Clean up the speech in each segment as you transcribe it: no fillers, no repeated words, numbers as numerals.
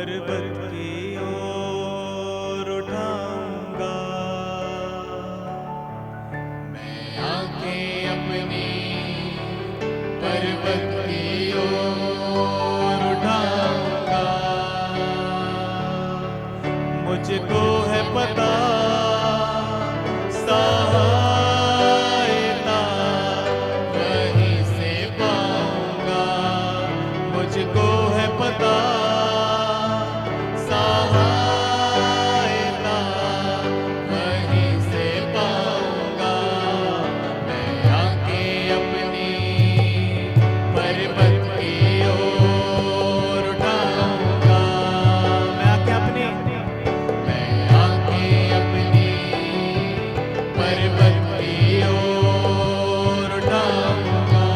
पर्वत की ओर उठाऊंगा मैं आंखें अपनी पर्वत की ओर उठाऊंगा। मुझको है पता सहायता वहीं से पाऊंगा। मुझको है पता सहायता वहीं से पाऊंगा। मैं आंखें अपनी पर्वत की ओर उठाऊंगा। मैं आंखें अपनी पर्वत की ओर उठाऊंगा।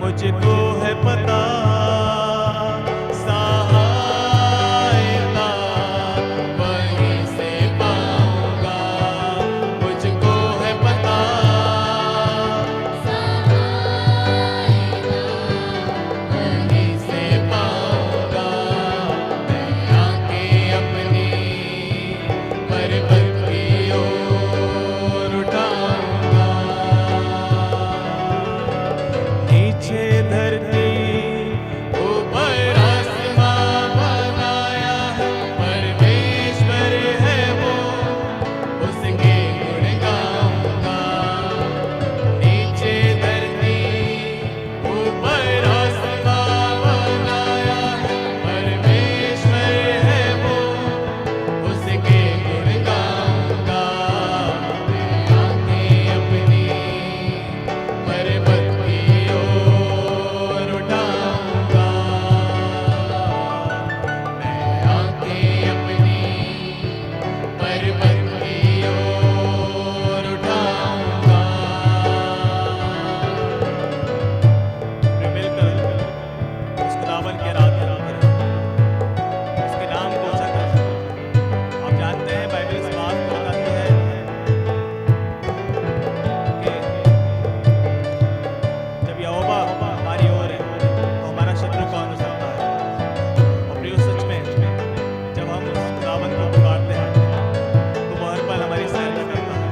मुझको है पता सहायता वहीं से पाऊंगा। मुझको है पता सहायता वहीं से पाऊंगा। मैं आंखें अपनी पर्वत की ओर उठाऊंगा। नीचे धरती ऊपर आसमां बनाया है परमेश्वर है वो, उसके गुण गाऊंगा। नीचे धरती ऊपर आसमां बनाया है परमेश्वर है वो, उसके गुण गाऊंगा। मैं आंखें अपनी पर्वत की ओर उठाऊंगा। मैं आंखें अपनी पर्वत की ओर उठाऊंगा। मिलकर उस खुदावन की आराधना करें, उसके नाम को ऊंचा करें। आप जानते हैं बाइबल इस बात को बताती है कि जब यहोवा हमारी ओर है तो हमारा शत्रु कौन हो सकता है। और प्रियो सच में जब हम उस खुदावन को पुकारते हैं तो वो हर पल हमारी सहायता करता है,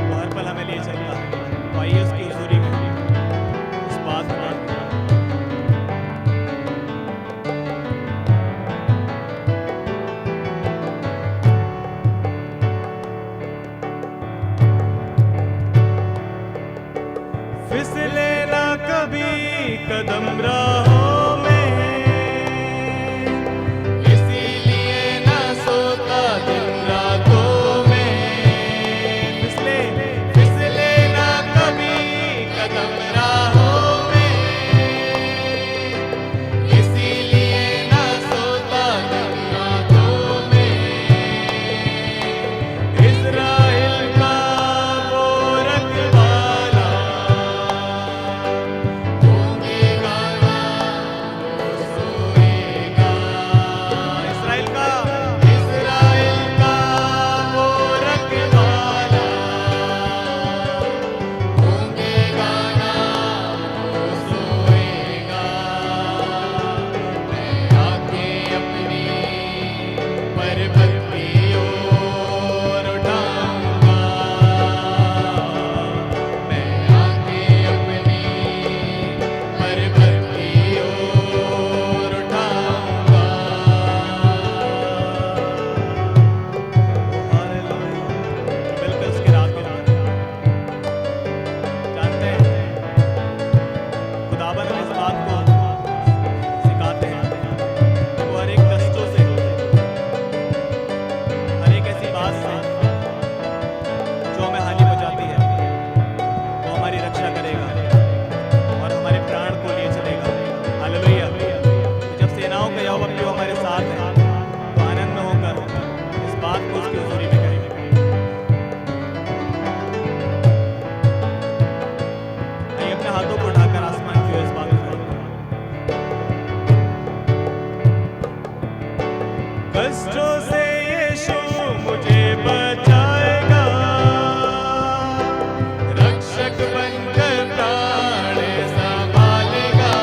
वो हर पल हमें लिए चलता है। तो आइए उसकी हुजूरी में इस बात को करते हैं। फिसले ना कभी कदम राहों में, इसीलिए ना सोता दिन रातों में। फिसले ना कभी कदम राहों में, इसीलिए ना सोता दिन रातों में। इज़राइल का वो रखवाला गूंगेगा ना वो सोएगा। इज़राइल का वो रखवाला गूंगेगा ना वो सोएगा। मैं आंखें अपनी पर्वत की ओर उठाऊंगा। मैं आंखें अपनी पर्वत की ओर उठाऊंगा। हालेलुया। मिलकर उसकी रात को जानते हैं खुदावन हमें इस बात को सिखाते हैं कि वो हर एक कष्टों से, हर एक ऐसी बात से जो हमें हानि पहुंचाती है वो हमारी रक्षा करेगा और हमारे प्राण को लिए चलेगा। हालेलुया। तो जब सेनाओं का यहोवा जो हमारे साथ है तो आनंद में होकर इस बात को उसकी हुजूरी में करेंगे। आइए अपने हाथों को उठाकर आसमान की ओर इस बात को करें। कष्टों से यीशु मुझे बचाएगा, रक्षक बनकर प्राण संभालेगा।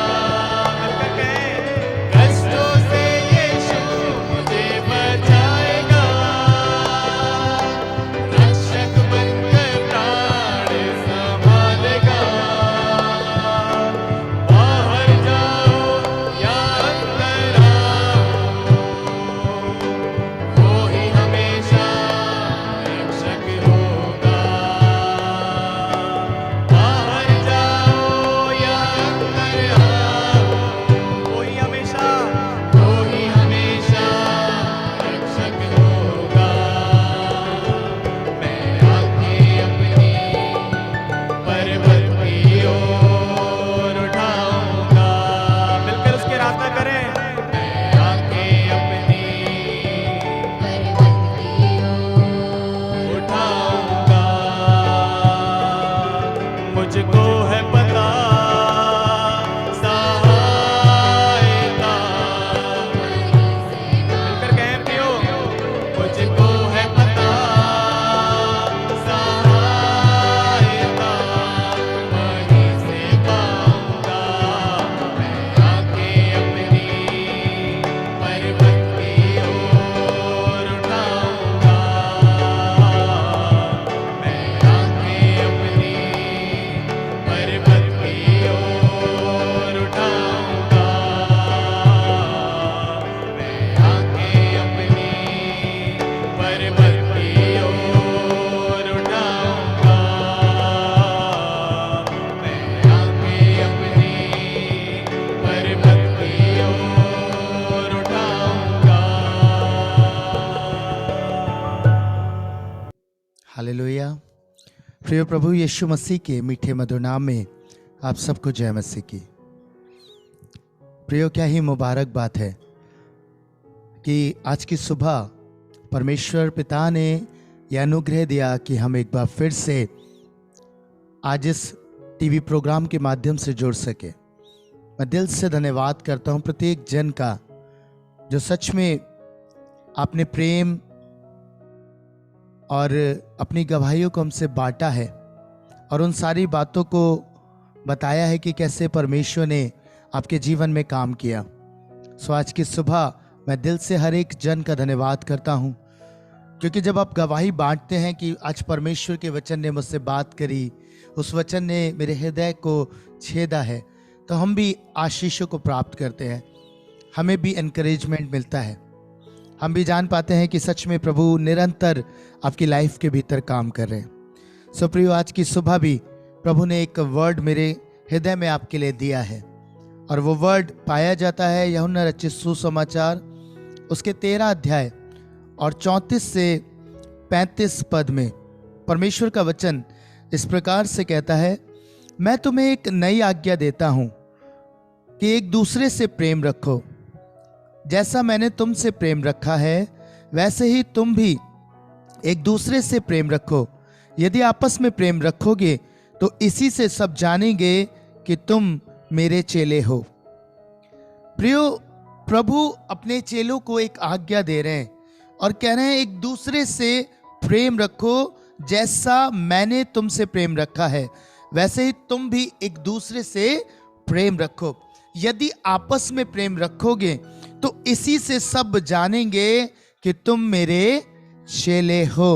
हालेलुया। प्रिय प्रभु यीशु मसीह के मीठे मधुर नाम में आप सबको जय मसीह की। प्रियो, क्या ही मुबारक बात है कि आज की सुबह परमेश्वर पिता ने यह अनुग्रह दिया कि हम एक बार फिर से आज इस टीवी प्रोग्राम के माध्यम से जुड़ सके। मैं दिल से धन्यवाद करता हूं प्रत्येक जन का जो सच में आपने प्रेम और अपनी गवाहियों को हमसे बांटा है और उन सारी बातों को बताया है कि कैसे परमेश्वर ने आपके जीवन में काम किया। सो आज की सुबह मैं दिल से हर एक जन का धन्यवाद करता हूं, क्योंकि जब आप गवाही बांटते हैं कि आज परमेश्वर के वचन ने मुझसे बात करी, उस वचन ने मेरे हृदय को छेदा है, तो हम भी आशीषों को प्राप्त करते हैं, हमें भी एनकरेजमेंट मिलता है। हम भी जान पाते हैं कि सच में प्रभु निरंतर आपकी लाइफ के भीतर काम कर रहे हैं। सो प्रियो, आज की सुबह भी प्रभु ने एक वर्ड मेरे हृदय में आपके लिए दिया है और वो वर्ड पाया जाता है यूहन्ना रचित सुसमाचार उसके 13 अध्याय और 34 से 35 पद में। परमेश्वर का वचन इस प्रकार से कहता है, मैं तुम्हें एक नई आज्ञा देता हूं कि एक दूसरे से प्रेम रखो। जैसा मैंने तुमसे प्रेम रखा है वैसे ही तुम भी एक दूसरे से प्रेम रखो। यदि आपस में प्रेम रखोगे तो इसी से सब जानेंगे कि तुम मेरे चेले हो। प्रियो, प्रभु अपने चेलों को एक आज्ञा दे रहे हैं और कह रहे हैं एक दूसरे से प्रेम रखो। जैसा मैंने तुमसे प्रेम रखा है वैसे ही तुम भी एक दूसरे से प्रेम रखो। यदि आपस में प्रेम रखोगे तो इसी से सब जानेंगे कि तुम मेरे चेले हो।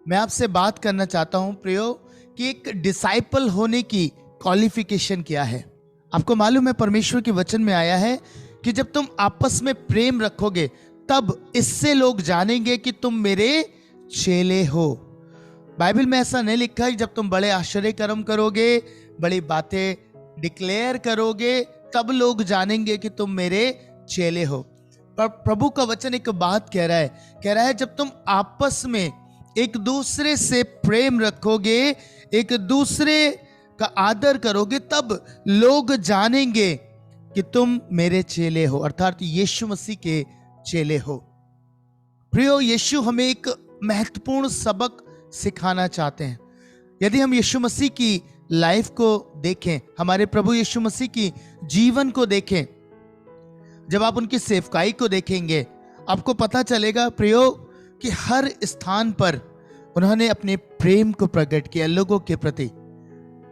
मैं आपसे बात करना चाहता हूं प्रियो कि एक डिसाइपल होने की क्वालिफिकेशन क्या है। आपको मालूम है परमेश्वर के वचन में आया है कि जब तुम आपस में प्रेम रखोगे तब इससे लोग जानेंगे कि तुम मेरे चेले हो। बाइबल में ऐसा नहीं लिखा है जब तुम बड़े आश्चर्य कर्म करोगे, बड़ी बातें डिक्लेयर करोगे तब लोग जानेंगे कि तुम मेरे चेले हो। पर प्रभु का वचन एक बात कह रहा है जब तुम आपस में एक दूसरे से प्रेम रखोगे, एक दूसरे का आदर करोगे, तब लोग जानेंगे कि तुम मेरे चेले हो, अर्थात यीशु मसीह के चेले हो। प्रियो, यीशु हमें एक महत्वपूर्ण सबक सिखाना चाहते हैं। यदि हम यीशु मसीह की लाइफ को देखें, हमारे प्रभु यीशु मसीह की जीवन को देखें, जब आप उनकी सेवकाई को देखेंगे आपको पता चलेगा प्रियो कि हर स्थान पर उन्होंने अपने प्रेम को प्रकट किया लोगों के प्रति।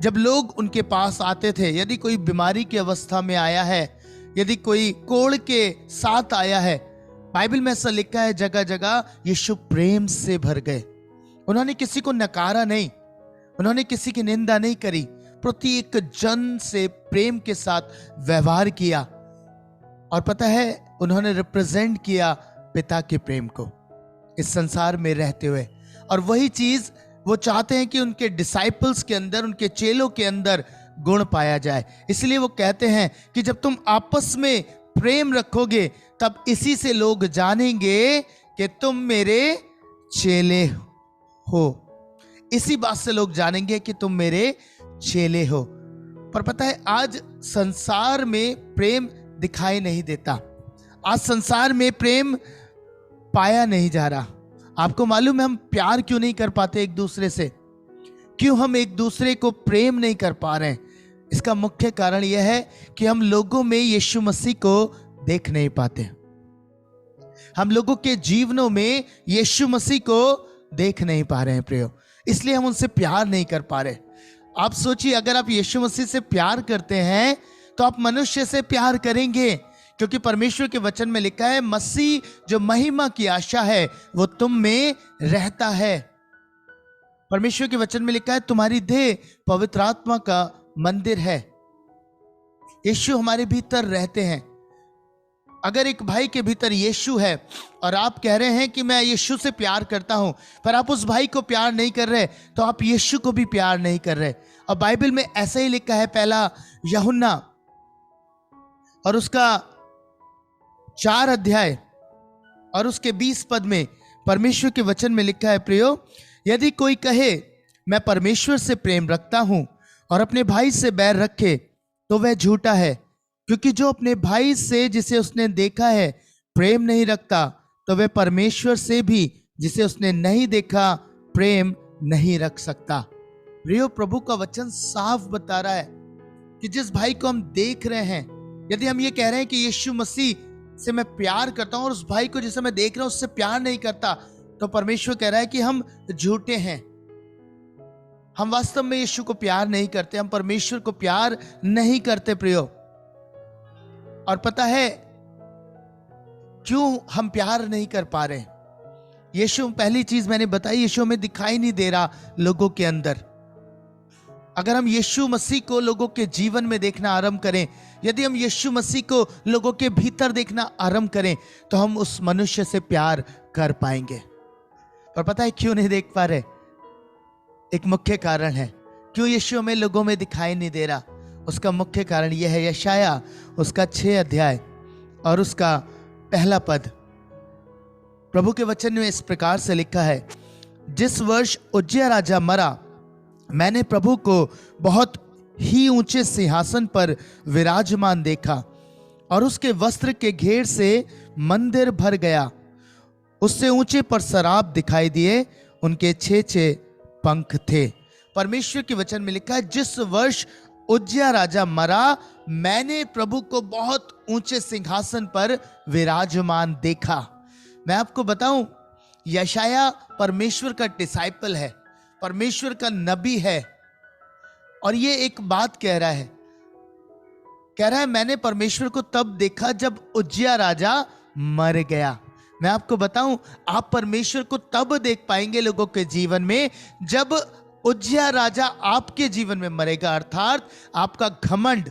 जब लोग उनके पास आते थे, यदि कोई बीमारी की अवस्था में आया है, यदि कोई कोढ़ के साथ आया है, बाइबल में ऐसा लिखा है जगह जगह यीशु प्रेम से भर गए। उन्होंने किसी को नकारा नहीं, उन्होंने किसी की निंदा नहीं करी, प्रत्येक जन से प्रेम के साथ व्यवहार किया। और पता है, उन्होंने रिप्रेजेंट किया पिता के प्रेम को इस संसार में रहते हुए। और वही चीज वो चाहते हैं कि उनके डिसाइपल्स के अंदर, उनके चेलों के अंदर गुण पाया जाए। इसलिए वो कहते हैं कि जब तुम आपस में प्रेम रखोगे तब इसी से लोग जानेंगे कि तुम मेरे चेले हो। इसी बात से लोग जानेंगे कि तुम मेरे चेले हो। पर पता है, आज संसार में प्रेम दिखाई नहीं देता, आज संसार में प्रेम पाया नहीं जा रहा। आपको मालूम है हम प्यार क्यों नहीं कर पाते एक दूसरे से? क्यों हम एक दूसरे को प्रेम नहीं कर पा रहे हैं? इसका मुख्य कारण यह है कि हम लोगों में यीशु मसीह को देख नहीं पाते। हम लोगों के जीवनों में यीशु मसीह को देख नहीं पा रहे हैं प्रियो, इसलिए हम उनसे प्यार नहीं कर पा रहे। आप सोचिए, अगर आप यीशु मसीह से प्यार करते हैं तो आप मनुष्य से प्यार करेंगे, क्योंकि परमेश्वर के वचन में लिखा है मसीह जो महिमा की आशा है वो तुम में रहता है। परमेश्वर के वचन में लिखा है तुम्हारी देह पवित्र आत्मा का मंदिर है। यीशु हमारे भीतर रहते हैं। अगर एक भाई के भीतर यीशु है और आप कह रहे हैं कि मैं यीशु से प्यार करता हूं, पर आप उस भाई को प्यार नहीं कर रहे, तो आप यीशु को भी प्यार नहीं कर रहे। और बाइबल में ऐसा ही लिखा है, पहला यूहन्ना और उसका 4 अध्याय और उसके 20 पद में परमेश्वर के वचन में लिखा है प्रियो, यदि कोई कहे मैं परमेश्वर से प्रेम रखता हूं और अपने भाई से बैर रखे तो वह झूठा है, क्योंकि जो अपने भाई से जिसे उसने देखा है प्रेम नहीं रखता तो वह परमेश्वर से भी जिसे उसने नहीं देखा प्रेम नहीं रख सकता। प्रियो, प्रभु का वचन साफ बता रहा है कि जिस भाई को हम देख रहे हैं, यदि हम ये कह रहे हैं कि यीशु मसीह से मैं प्यार करता हूं और उस भाई को जिसे मैं देख रहा हूं उससे प्यार नहीं करता, तो परमेश्वर कह रहा है कि हम झूठे हैं। हम वास्तव में यीशु को प्यार नहीं करते, हम परमेश्वर को प्यार नहीं करते प्रियो। और पता है क्यों हम प्यार नहीं कर पा रहे? यीशु, पहली चीज मैंने बताई, यीशु हमें दिखाई नहीं दे रहा लोगों के अंदर। अगर हम यीशु मसीह को लोगों के जीवन में देखना आरंभ करें, यदि हम यीशु मसीह को लोगों के भीतर देखना आरंभ करें, तो हम उस मनुष्य से प्यार कर पाएंगे। और पता है क्यों नहीं देख पा रहे? एक मुख्य कारण है क्यों यीशु हमें लोगों में दिखाई नहीं दे रहा। उसका मुख्य कारण यह है, यशाया उसका 6 अध्याय और उसका 1 पद। प्रभु के वचन में इस प्रकार से लिखा है, जिस वर्ष उज्जिया राजा मरा, मैंने प्रभु को बहुत ही ऊंचे सिंहासन पर विराजमान देखा और उसके वस्त्र के घेर से मंदिर भर गया। उससे ऊंचे पर सराब दिखाई दिए, उनके 6 पंख थे। परमेश्वर के वचन में लिखा है, जिस वर्ष उज्जिया राजा मरा, मैंने प्रभु को बहुत ऊंचे सिंहासन पर विराजमान देखा। मैं आपको बताऊं, यशाया परमेश्वर का डिसाइपल है, परमेश्वर का नबी है, और ये एक बात कह रहा है मैंने परमेश्वर को तब देखा जब उज्जिया राजा मर गया। मैं आपको बताऊं, आप परमेश्वर को तब देख पाएंगे लोगों के जीवन में जब उज्जिया राजा आपके जीवन में मरेगा। अर्थात आपका घमंड,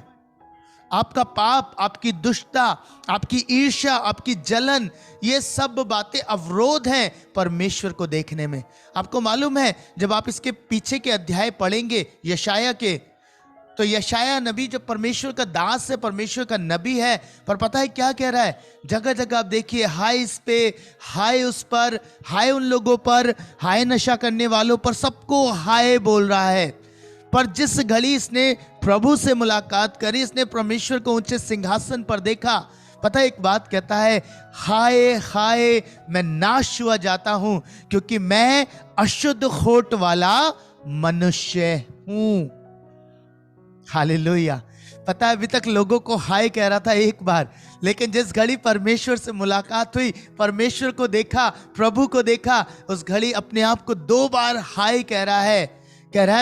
आपका पाप, आपकी दुष्टता, आपकी ईर्ष्या, आपकी जलन, ये सब बातें अवरोध हैं परमेश्वर को देखने में। आपको मालूम है, जब आप इसके पीछे के अध्याय पढ़ेंगे यशाया के, तो यशाया नबी जो परमेश्वर का दास है, परमेश्वर का नबी है, पर पता है क्या कह रहा है? जगह जगह आप देखिए, हाय इस पे, हाय उस पर, हाय उन लोगों पर, हाय नशा करने वालों पर, सबको हाय बोल रहा है। पर जिस घड़ी इसने प्रभु से मुलाकात करी, इसने परमेश्वर को ऊंचे सिंहासन पर देखा, पता है एक बात कहता है, हाय हाय मैं नाश हुआ जाता हूं, क्योंकि मैं अशुद्ध होठ वाला मनुष्य हूं। हालेलुया। पता है अभी तक लोगों को हाय कह रहा था एक बार, लेकिन जिस घड़ी परमेश्वर से मुलाकात हुई, परमेश्वर को देखा, प्रभु को देखा, उस घड़ी अपने आप को 2 बार हाय कह रहा है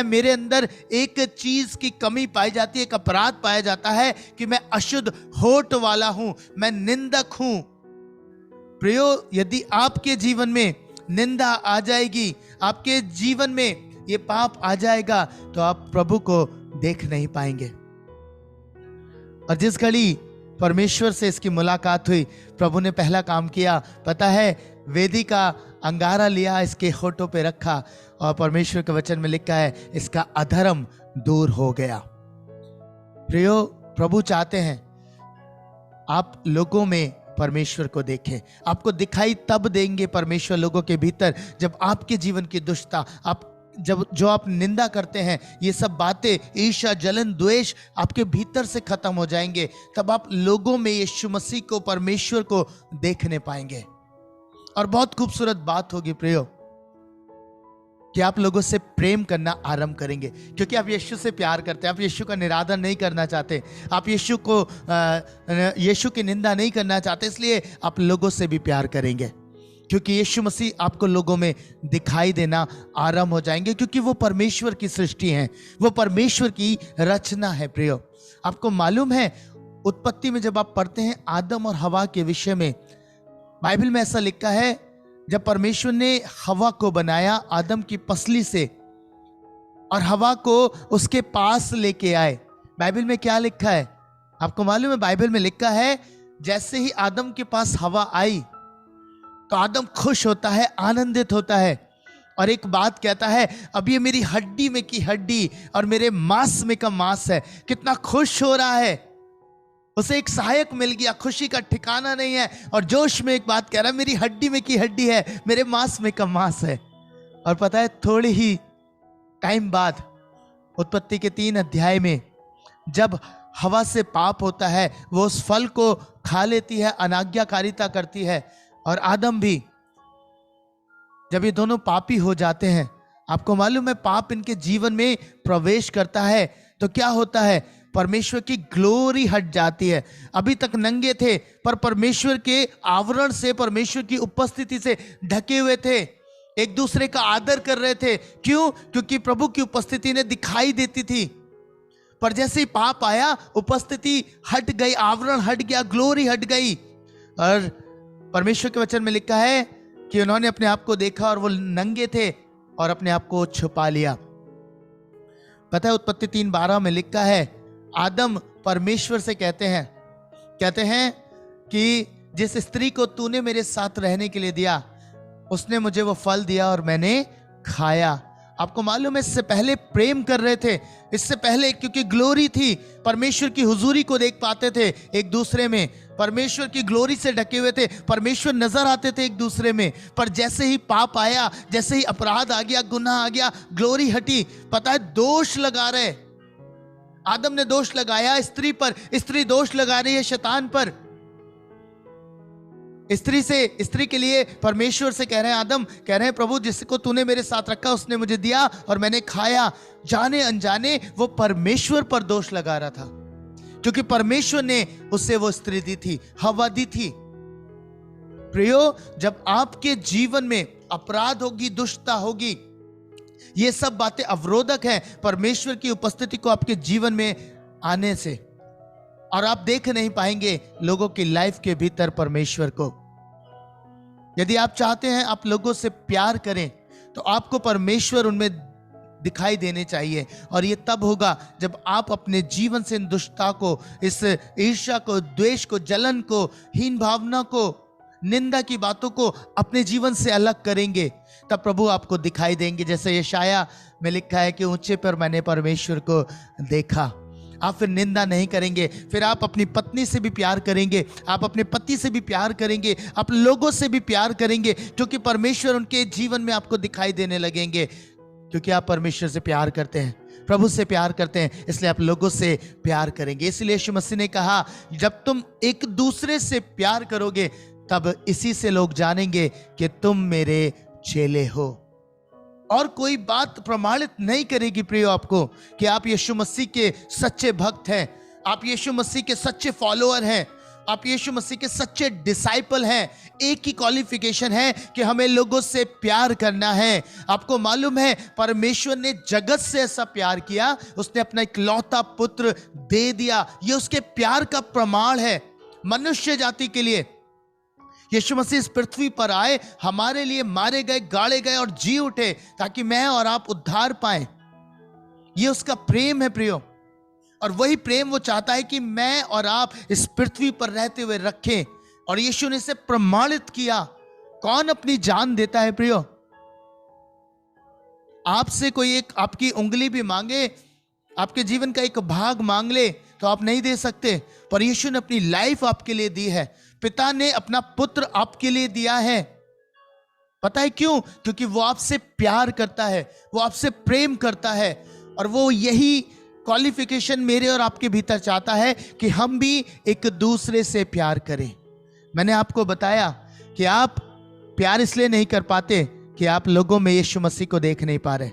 मेरे अंदर एक चीज की कमी पाई जाती है, एक अपराध पाया जाता है कि मैं अशुद्ध होठ वाला हूं, मैं निंदक हूं। प्रियो, यदि आपके जीवन में निंदा आ जाएगी, आपके जीवन में ये पाप आ जाएगा, तो आप प्रभु को देख नहीं पाएंगे। और जिस घड़ी परमेश्वर से इसकी मुलाकात हुई, प्रभु ने पहला काम किया, पता है, वेदी का अंगारा लिया, इसके होठों पे रखा, और परमेश्वर के वचन में लिखा है, इसका अधर्म दूर हो गया। प्रियो, प्रभु चाहते हैं आप लोगों में परमेश्वर को देखें। आपको दिखाई तब देंगे परमेश्वर लोगों के भीतर जब आपके जीवन की दुष्टता, आप जो आप निंदा करते हैं, ये सब बातें, ईर्ष्या, जलन, द्वेष आपके भीतर से खत्म हो जाएंगे। तब आप लोगों में यीशु मसीह को, परमेश्वर को देखने पाएंगे। और बहुत खूबसूरत बात होगी प्रियो, कि आप लोगों से प्रेम करना आरंभ करेंगे, क्योंकि आप यीशु से प्यार करते हैं। आप यीशु का निरादर नहीं करना चाहते, आप यीशु की निंदा नहीं करना चाहते, इसलिए आप लोगों से भी प्यार करेंगे, क्योंकि यीशु मसीह आपको लोगों में दिखाई देना आरंभ हो जाएंगे, क्योंकि वो परमेश्वर की सृष्टि है, वो परमेश्वर की रचना है। प्रियो, आपको मालूम है, उत्पत्ति में जब आप पढ़ते हैं आदम और हवा के विषय में, बाइबल में ऐसा लिखा है, जब परमेश्वर ने हवा को बनाया आदम की पसली से और हवा को उसके पास लेके आए, बाइबल में क्या लिखा है आपको मालूम है? बाइबल में लिखा है, जैसे ही आदम के पास हवा आई तो आदम खुश होता है, आनंदित होता है, और एक बात कहता है, अब ये मेरी हड्डी में की हड्डी और मेरे मांस में का मांस है। कितना खुश हो रहा है। उसे एक सहायक मिल गया, खुशी का ठिकाना नहीं है, और जोश में एक बात कह रहा है, मेरी हड्डी में की हड्डी है, मेरे मांस में का मांस है। और पता है थोड़ी ही टाइम बाद उत्पत्ति के 3 अध्याय में जब हवा से पाप होता है, वो उस फल को खा लेती है, अनाज्ञाकारिता करती है, और आदम भी, जब ये दोनों पापी हो जाते हैं, आपको मालूम है पाप इनके जीवन में प्रवेश करता है तो क्या होता है, परमेश्वर की ग्लोरी हट जाती है। अभी तक नंगे थे पर परमेश्वर के आवरण से, परमेश्वर की उपस्थिति से ढके हुए थे, एक दूसरे का आदर कर रहे थे। क्यों? क्योंकि प्रभु की उपस्थिति ने दिखाई देती थी। पर जैसे ही पाप आया, उपस्थिति हट गई, आवरण हट गया, ग्लोरी हट गई। और परमेश्वर के वचन में लिखा है कि उन्होंने अपने आप को देखा और वो नंगे थे और अपने आप को छुपा लिया। पता है उत्पत्ति 3:12 में लिखा है, आदम परमेश्वर से कहते हैं कि जिस स्त्री को तूने मेरे साथ रहने के लिए दिया, उसने मुझे वो फल दिया और मैंने खाया। आपको मालूम है इससे पहले प्रेम कर रहे थे, इससे पहले क्योंकि ग्लोरी थी, परमेश्वर की हुजूरी को देख पाते थे एक दूसरे में, परमेश्वर की ग्लोरी से ढके हुए थे, परमेश्वर नजर आते थे एक दूसरे में। पर जैसे ही पाप आया, जैसे ही अपराध आ गया, गुनाह आ गया, ग्लोरी हटी। पता है दोष लगा रहे, आदम ने दोष लगाया स्त्री पर, स्त्री दोष लगा रही है शैतान पर। स्त्री के लिए परमेश्वर से कह रहे हैं, आदम कह रहे हैं, प्रभु जिसको तूने मेरे साथ रखा उसने मुझे दिया और मैंने खाया। जाने अनजाने वो परमेश्वर पर दोष लगा रहा था, क्योंकि परमेश्वर ने उसे वो स्त्री दी थी, हवा दी थी। प्रियो, जब आपके जीवन में अपराध होगी, दुष्टता होगी, ये सब बातें अवरोधक हैं परमेश्वर की उपस्थिति को आपके जीवन में आने से, और आप देख नहीं पाएंगे लोगों की लाइफ के भीतर परमेश्वर को। यदि आप चाहते हैं आप लोगों से प्यार करें, तो आपको परमेश्वर उनमें दिखाई देने चाहिए। और ये तब होगा जब आप अपने जीवन से इन दुष्टता को, इस ईर्ष्या को, द्वेष को, जलन को, हीन भावना को, निंदा की बातों को अपने जीवन से अलग करेंगे, तब प्रभु आपको दिखाई देंगे। जैसे यशाया में लिखा है कि ऊंचे पर मैंने परमेश्वर को देखा। आप फिर निंदा नहीं करेंगे, फिर आप अपनी पत्नी से भी प्यार करेंगे, आप अपने पति से भी प्यार करेंगे, आप लोगों से भी प्यार करेंगे, क्योंकि परमेश्वर उनके जीवन में आपको दिखाई देने लगेंगे। क्योंकि आप परमेश्वर से प्यार करते हैं, प्रभु से प्यार करते हैं, इसलिए आप लोगों से प्यार करेंगे। इसलिए यीशु मसीह ने कहा, जब तुम एक दूसरे से प्यार करोगे तब इसी से लोग जानेंगे कि तुम मेरे चेले हो। और कोई बात प्रमाणित नहीं करेगी प्रियो आपको कि आप यीशु मसीह के सच्चे भक्त हैं, आप यीशु मसीह के सच्चे फॉलोअर हैं, आप यीशु मसीह के सच्चे डिसाइपल हैं। एक ही क्वालिफिकेशन है कि हमें लोगों से प्यार करना है। आपको मालूम है परमेश्वर ने जगत से ऐसा प्यार किया, उसने अपना इकलौता पुत्र दे दिया। यह उसके प्यार का प्रमाण है मनुष्य जाति के लिए। यीशु मसीह इस पृथ्वी पर आए, हमारे लिए मारे गए, गाड़े गए और जी उठे, ताकि मैं और आप उद्धार पाएं। ये उसका प्रेम है प्रियो, और वही प्रेम वो चाहता है कि मैं और आप इस पृथ्वी पर रहते हुए रखें। और यीशु ने इसे प्रमाणित किया। कौन अपनी जान देता है प्रियो? आपसे कोई एक आपकी उंगली भी मांगे, आपके जीवन का एक भाग मांग ले, तो आप नहीं दे सकते। पर यीशु ने अपनी लाइफ आपके लिए दी है, पिता ने अपना पुत्र आपके लिए दिया है। पता है क्यों? क्योंकि वो आपसे प्यार करता है, वो आपसे प्रेम करता है, और वो यही क्वालिफिकेशन मेरे और आपके भीतर चाहता है कि हम भी एक दूसरे से प्यार करें। मैंने आपको बताया कि आप प्यार इसलिए नहीं कर पाते कि आप लोगों में यीशु मसीह को देख नहीं पा रहे।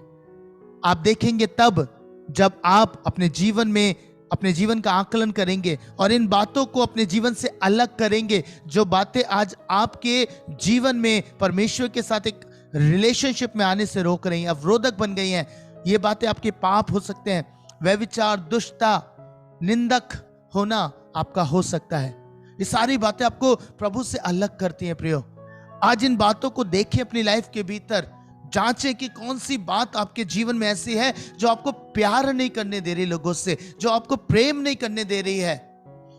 आप देखेंगे तब जब आप अपने जीवन में अपने जीवन का आकलन करेंगे और इन बातों को अपने जीवन से अलग करेंगे। जो बातें आज आपके जीवन में परमेश्वर के साथ एक रिलेशनशिप में आने से रोक रही हैं, अवरोधक बन गई हैं, ये बातें आपके पाप हो सकते हैं। व्यभिचार, दुष्टता, निंदक होना आपका हो सकता है। ये सारी बातें आपको प्रभु से अलग करती हैं प्रियो। आज इन बातों को देखें अपनी लाइफ के भीतर, जांचें कि कौन सी बात आपके जीवन में ऐसी है जो आपको प्यार नहीं करने दे रही लोगों से, जो आपको प्रेम नहीं करने दे रही है,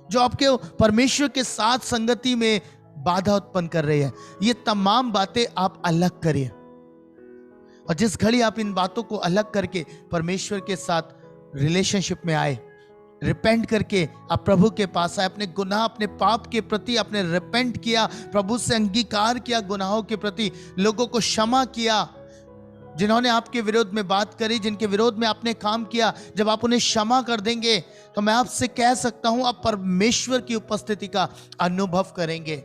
जो आपके परमेश्वर के साथ संगति में बाधा उत्पन्न कर रही है। ये तमाम बातें आप अलग करिए, और जिस घड़ी आप इन बातों को अलग करके परमेश्वर के साथ रिलेशनशिप में आए, रिपेंट करके आप प्रभु के पास आए, अपने गुनाह, अपने पाप के प्रति आपने रिपेंट किया, प्रभु से अंगीकार किया, गुनाहों के प्रति लोगों को क्षमा किया, जिन्होंने आपके विरोध में बात करी, जिनके विरोध में आपने काम किया, जब आप उन्हें क्षमा कर देंगे तो मैं आपसे कह सकता हूं आप परमेश्वर की उपस्थिति का अनुभव करेंगे।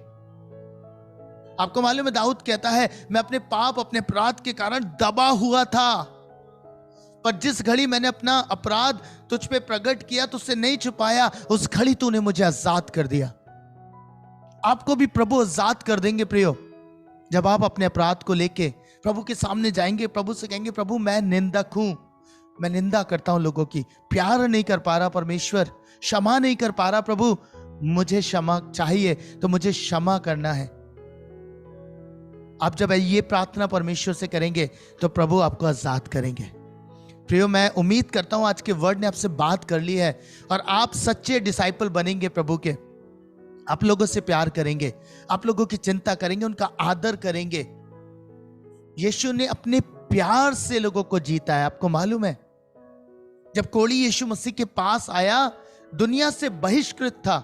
आपको मालूम है दाऊद कहता है मैं अपने पाप, अपने अपराध के कारण दबा हुआ था, पर जिस घड़ी मैंने अपना अपराध तुझ पे प्रकट किया, तुझसे नहीं छुपाया, उस घड़ी तूने मुझे आजाद कर दिया। आपको भी प्रभु आजाद कर देंगे प्रियो, जब आप अपने अपराध को लेके प्रभु के सामने जाएंगे, प्रभु से कहेंगे प्रभु मैं निंदक हूं, मैं निंदा करता हूं लोगों की, प्यार नहीं कर पा रहा परमेश्वर, क्षमा नहीं कर पा रहा प्रभु, मुझे क्षमा चाहिए तो मुझे क्षमा करना है। आप जब ये प्रार्थना परमेश्वर से करेंगे तो प्रभु आपको आजाद करेंगे। प्रियो, मैं उम्मीद करता हूं आज के वर्ड ने आपसे बात कर ली है और आप सच्चे डिसाइपल बनेंगे प्रभु के। आप लोगों से प्यार करेंगे, आप लोगों की चिंता करेंगे, उनका आदर करेंगे। यीशु ने अपने प्यार से लोगों को जीता है। आपको मालूम है जब कोढ़ी यीशु मसीह के पास आया, दुनिया से बहिष्कृत था,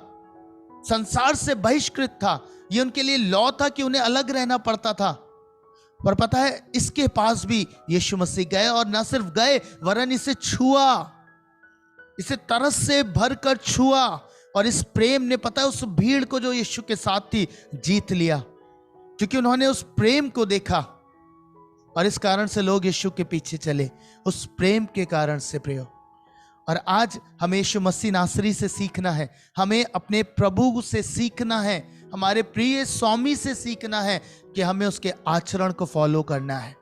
संसार से बहिष्कृत था, ये उनके लिए लॉ था कि उन्हें अलग रहना पड़ता था। पर पता है इसके पास भी यीशु मसीह गए, और न सिर्फ गए वरन इसे छुआ, इसे तरस से भरकर छुआ, और इस प्रेम ने पता है उस भीड़ को जो यीशु के साथ थी जीत लिया, क्योंकि उन्होंने उस प्रेम को देखा, और इस कारण से लोग यीशु के पीछे चले, उस प्रेम के कारण से प्रियो। और आज हमें यीशु मसीह नासरी से सीखना है, हमें अपने प्रभु से सीखना है, हमारे प्रिय स्वामी से सीखना है कि हमें उसके आचरण को फॉलो करना है।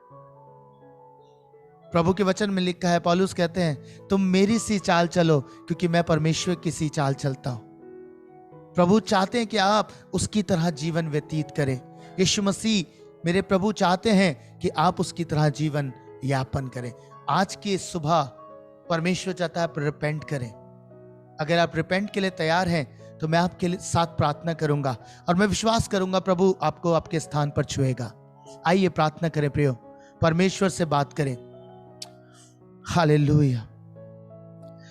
प्रभु के वचन में लिखा है, पौलुस कहते हैं तुम मेरी सी चाल चलो क्योंकि मैं परमेश्वर की सी चाल चलता हूं। प्रभु चाहते हैं कि आप उसकी तरह जीवन व्यतीत करें। यीशु मसीह मेरे प्रभु चाहते हैं कि आप उसकी तरह जीवन यापन करें। आज की सुबह परमेश्वर चाहता है आप रिपेंट करें। अगर आप रिपेंट के लिए तैयार हैं तो मैं आपके साथ प्रार्थना करूंगा, और मैं विश्वास करूंगा प्रभु आपको आपके स्थान पर छुएगा। आइए प्रार्थना करें प्रियो, परमेश्वर से बात करें। हालेलुया।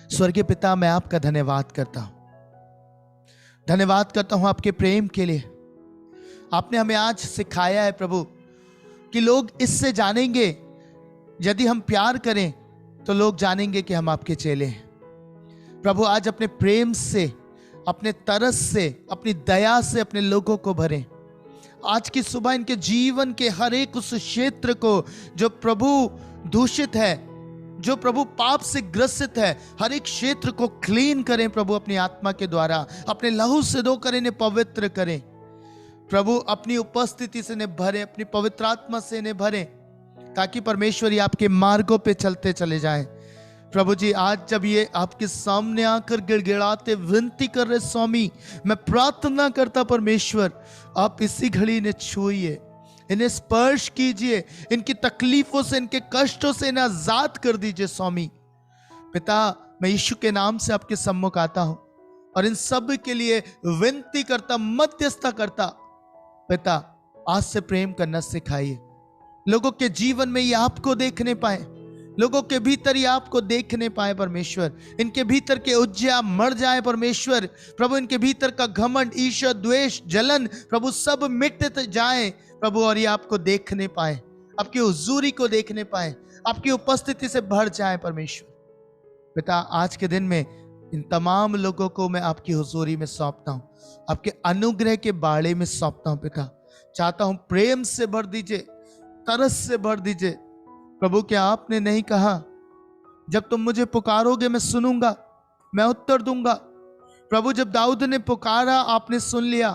स्वर्गीय पिता, मैं आपका धन्यवाद करता हूं, धन्यवाद करता हूं आपके प्रेम के लिए। आपने हमें आज सिखाया है प्रभु कि लोग इससे जानेंगे, यदि हम प्यार करें तो लोग जानेंगे कि हम आपके चेले हैं। प्रभु आज अपने प्रेम से, अपने तरस से, अपनी दया से अपने लोगों को भरें। आज की सुबह इनके जीवन के हर एक उस क्षेत्र को जो प्रभु दूषित है, जो प्रभु पाप से ग्रसित है, हर एक क्षेत्र को क्लीन करें प्रभु अपनी आत्मा के द्वारा, अपने लहू से धोकर इन्हें पवित्र करें प्रभु, अपनी उपस्थिति से इन्हें भरें, अपनी पवित्र आत्मा से इन्हें भरें, ताकि परमेश्वर ये आपके मार्गों पे चलते चले जाएं। प्रभु जी, आज जब ये आपके सामने आकर गिड़गिड़ाते विनती कर रहे स्वामी, मैं प्रार्थना करता परमेश्वर आप इसी घड़ी इन्हें छूइए, इन्हें स्पर्श कीजिए, इनकी तकलीफों से, इनके कष्टों से इन्हें आजाद कर दीजिए स्वामी। पिता, मैं यीशु के नाम से आपके सम्मुख आता हूं और इन सब के लिए विनती करता, मध्यस्थता करता। पिता, आज से प्रेम करना सिखाइए, लोगों के जीवन में ये आपको देखने पाए, लोगों के भीतर ये आपको देखने पाए परमेश्वर, इनके भीतर के उज्जया मर जाए परमेश्वर। प्रभु, इनके भीतर का घमंड, ईर्ष्या, द्वेष, जलन प्रभु सब मिट जाए प्रभु, और ये आपको देखने पाए, आपकी हुजूरी को देखने पाए, आपकी उपस्थिति से भर जाए परमेश्वर। पिता, आज के दिन में इन तमाम लोगों को मैं आपकी हुजूरी में सौंपता हूं, आपके अनुग्रह के बाड़े में सौंपता हूं। पिता, चाहता हूं प्रेम से भर दीजिए, तरस से भर दीजिए प्रभु। क्या आपने नहीं कहा जब तुम मुझे पुकारोगे मैं सुनूंगा, मैं उत्तर दूंगा। प्रभु, जब दाऊद ने पुकारा आपने सुन लिया,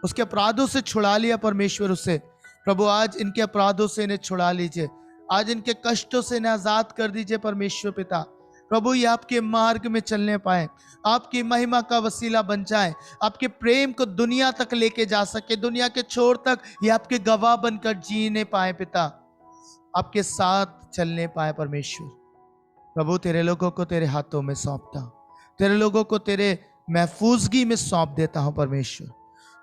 उसके अपराधों से छुड़ा लिया परमेश्वर उसे। प्रभु, आज इनके अपराधों से इन्हें छुड़ा लीजिए, आज इनके कष्टों से इन्हें आजाद कर दीजिए परमेश्वर। पिता प्रभु, ये आपके मार्ग में चलने पाए, आपकी महिमा का वसीला बन जाए, आपके प्रेम को दुनिया तक लेके जा सके, दुनिया के छोर तक ये आपके गवाह बनकर जीने पाए। पिता, आपके साथ चलने पाए परमेश्वर। प्रभु, तेरे लोगों को तेरे हाथों में सौंपता हूं, तेरे लोगों को तेरे महफूजगी में सौंप देता हूं परमेश्वर।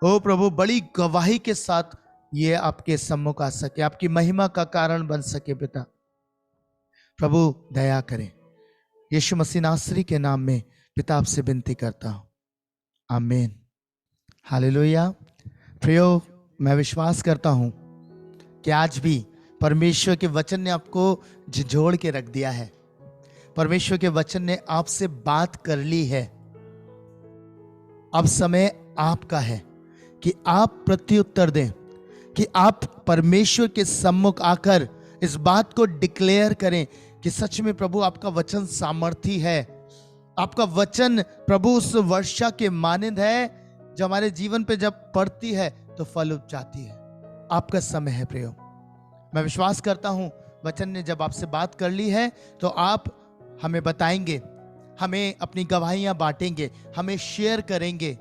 ओ प्रभु, बड़ी गवाही के साथ ये आपके सम्मुख आ सके, आपकी महिमा का कारण बन सके। पिता प्रभु, दया करें, यीशु मसीह नासरी के नाम में पिता आपसे विनती करता हूँ, आमीन। हालेलुया। प्रियो, मैं विश्वास करता हूँ कि आज भी परमेश्वर के वचन ने आपको झिझोड़ के रख दिया है। परमेश्वर के वचन ने आपसे बात कर ली है। अब समय आपका है कि आप प्रत्युत्तर दें, कि आप परमेश्वर के सम्मुख आकर इस बात को डिक्लेयर करें कि सच में प्रभु आपका वचन सामर्थी है। आपका वचन प्रभु उस वर्षा के मानंद है जो हमारे जीवन पे जब पड़ती है तो फल उपजाती है। आपका समय है प्रियो। मैं विश्वास करता हूं वचन ने जब आपसे बात कर ली है तो आप हमें बताएंगे, हमें अपनी गवाहियां बांटेंगे, हमें शेयर करेंगे।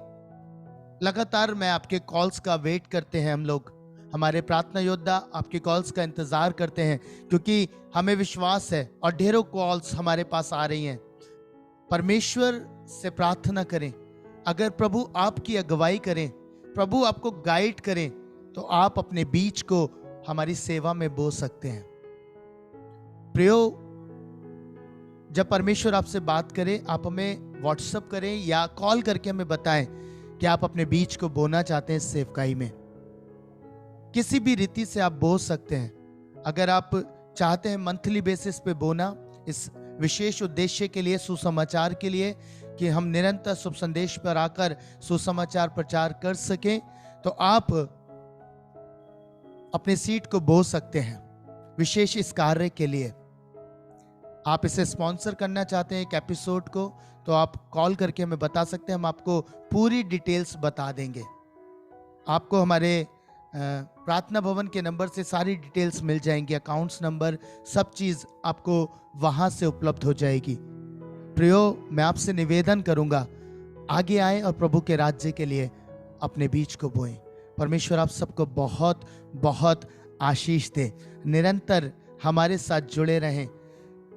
लगातार मैं आपके कॉल्स का वेट करते हैं हम लोग, हमारे प्रार्थना योद्धा आपके कॉल्स का इंतजार करते हैं, क्योंकि हमें विश्वास है और ढेरों कॉल्स हमारे पास आ रही हैं। परमेश्वर से प्रार्थना करें। अगर प्रभु आपकी अगुवाई करें, प्रभु आपको गाइड करें, तो आप अपने बीज को हमारी सेवा में बो सकते हैं। प्रियो, जब परमेश्वर आपसे बात करे, आप हमें व्हाट्सएप करें या कॉल करके हमें बताएं कि आप अपने बीज को बोना चाहते हैं सेवकाई में। किसी भी रीति से आप बो सकते हैं। अगर आप चाहते हैं मंथली बेसिस पे बोना, इस विशेष उद्देश्य के लिए, सुसमाचार के लिए, कि हम निरंतर शुभ संदेश पर आकर सुसमाचार प्रचार कर सकें, तो आप अपने सीट को बो सकते हैं विशेष इस कार्य के लिए। आप इसे स्पॉन्सर करना चाहते हैं एक एपिसोड को, तो आप कॉल करके हमें बता सकते हैं, हम आपको पूरी डिटेल्स बता देंगे। आपको हमारे प्रार्थना भवन के नंबर से सारी डिटेल्स मिल जाएंगी, अकाउंट्स नंबर, सब चीज़ आपको वहाँ से उपलब्ध हो जाएगी। प्रियो, मैं आपसे निवेदन करूँगा, आगे आए और प्रभु के राज्य के लिए अपने बीज को बोएं। परमेश्वर आप सबको बहुत बहुत आशीष दे। निरंतर हमारे साथ जुड़े रहें।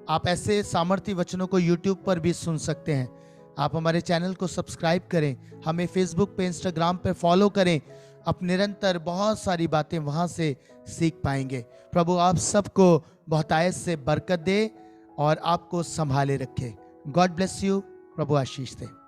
आप ऐसे सामर्थ्य वचनों को YouTube पर भी सुन सकते हैं। आप हमारे चैनल को सब्सक्राइब करें, हमें Facebook पे, Instagram पे फॉलो करें। आप निरंतर बहुत सारी बातें वहाँ से सीख पाएंगे। प्रभु आप सबको बहुतायत से बरकत दे और आपको संभाले रखे। God bless you. Prabhu Ashish they.